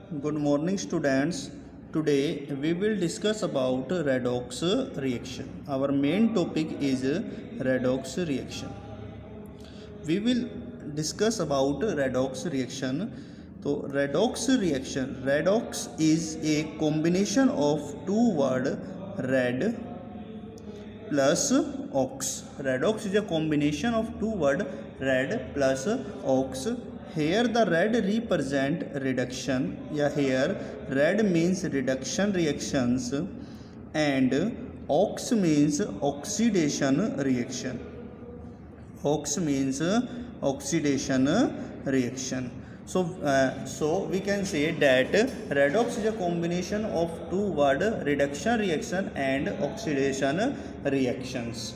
Good morning, students. Today we will discuss about redox reaction. Our main topic is redox reaction. We will discuss about redox reaction. So redox reaction. Redox is a combination of two words red plus ox. Redox is a combination of two words red plus ox. Here the red represent reduction. Yeah, here red means reduction reactions and ox means oxidation reaction. Ox means oxidation reaction. So we can say that redox is a combination of two word reduction reaction and oxidation reactions.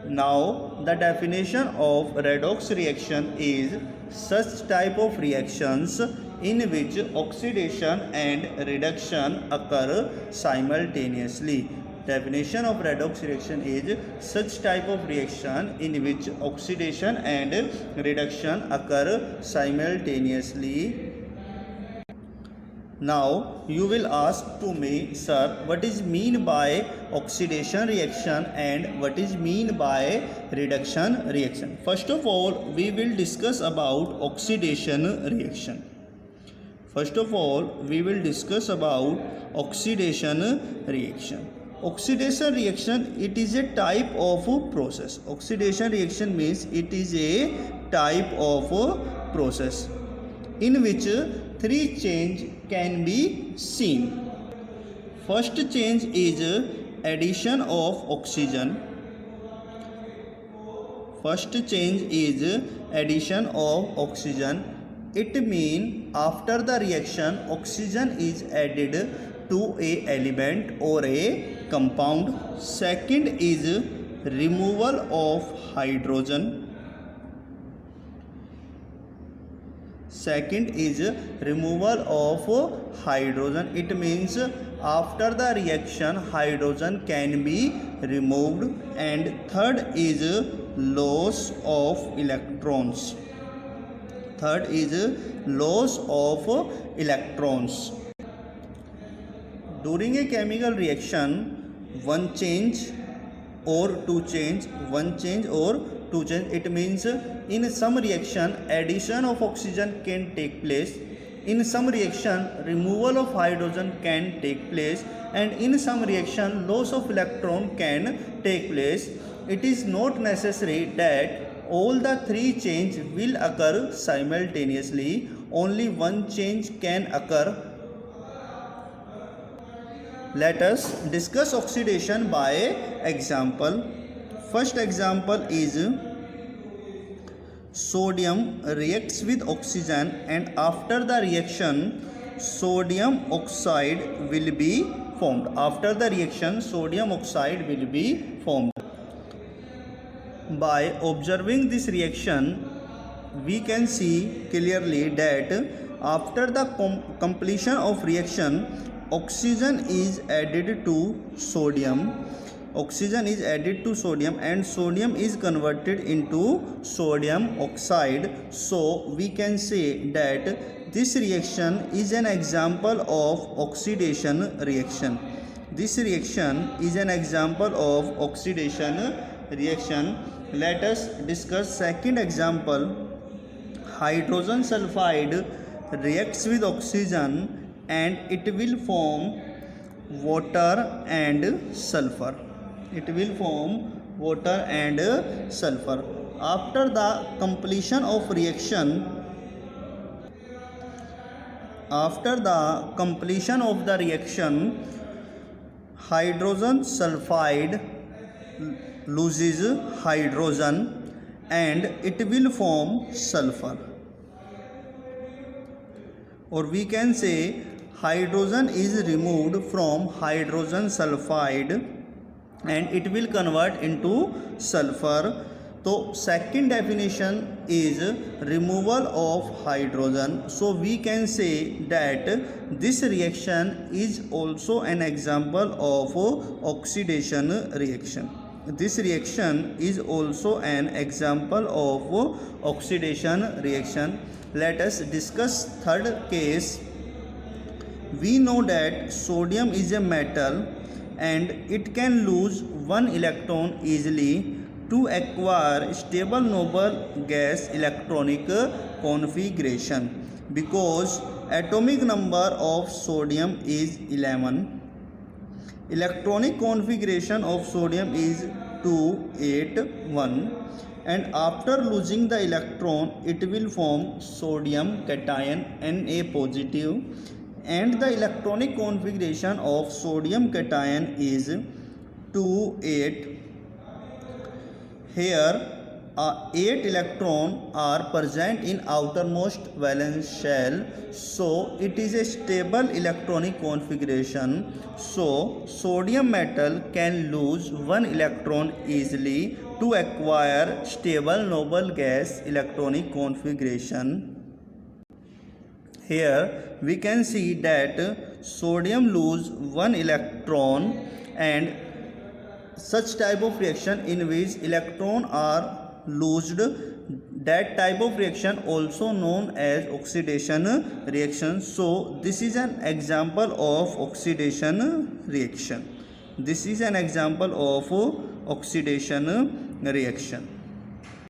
Now the definition of redox reaction is such type of reactions in which oxidation and reduction occur simultaneously. Definition of redox reaction is such type of reaction in which oxidation and reduction occur simultaneously. Now you will ask to me, sir, what is mean by oxidation reaction and what is mean by reduction reaction? First of all, we will discuss about oxidation reaction. First of all, we will discuss about oxidation reaction. Oxidation reaction, it is a type of process. Oxidation reaction means it is a type of process in which three change can be seen. First change is addition of oxygen. First change is addition of oxygen. It means after the reaction oxygen is added to a element or a compound. Second is removal of hydrogen. Second is removal of hydrogen. It means after the reaction hydrogen can be removed. And third is loss of electrons. Third is loss of electrons. During a chemical reaction, one change or two change, it means in some reaction addition of oxygen can take place, in some reaction removal of hydrogen can take place, and in some reaction loss of electron can take place. It is not necessary that all the three changes will occur simultaneously. Only one change can occur. Let us discuss oxidation by example. First example is sodium reacts with oxygen and after the reaction sodium oxide will be formed. After the reaction sodium oxide will be formed. By observing this reaction we can see clearly that after the completion of reaction oxygen is added to sodium. Oxygen is added to sodium and sodium is converted into sodium oxide. So we can say that this reaction is an example of oxidation reaction. This reaction is an example of oxidation reaction. Let us discuss second example. Hydrogen sulfide reacts with oxygen and it will form water and sulfur. It will form water and sulfur. After the completion of reaction, hydrogen sulfide loses hydrogen and it will form sulfur. Or we can say hydrogen is removed from hydrogen sulfide and it will convert into sulfur. So second definition is removal of hydrogen. So we can say that this reaction is also an example of oxidation reaction. This reaction is also an example of oxidation reaction. Let us discuss third case. We know that sodium is a metal and it can lose one electron easily to acquire stable noble gas electronic configuration, because atomic number of sodium is 11. Electronic configuration of sodium is 281, and after losing the electron it will form sodium cation Na positive, and the electronic configuration of sodium cation is 28. Here 8 electrons are present in outermost valence shell, so it is a stable electronic configuration. So sodium metal can lose one electron easily to acquire stable noble gas electronic configuration. Here we can see that sodium lose one electron, and such type of reaction in which electrons are loosed, that type of reaction also known as oxidation reaction. So this is an example of oxidation reaction. This is an example of oxidation reaction.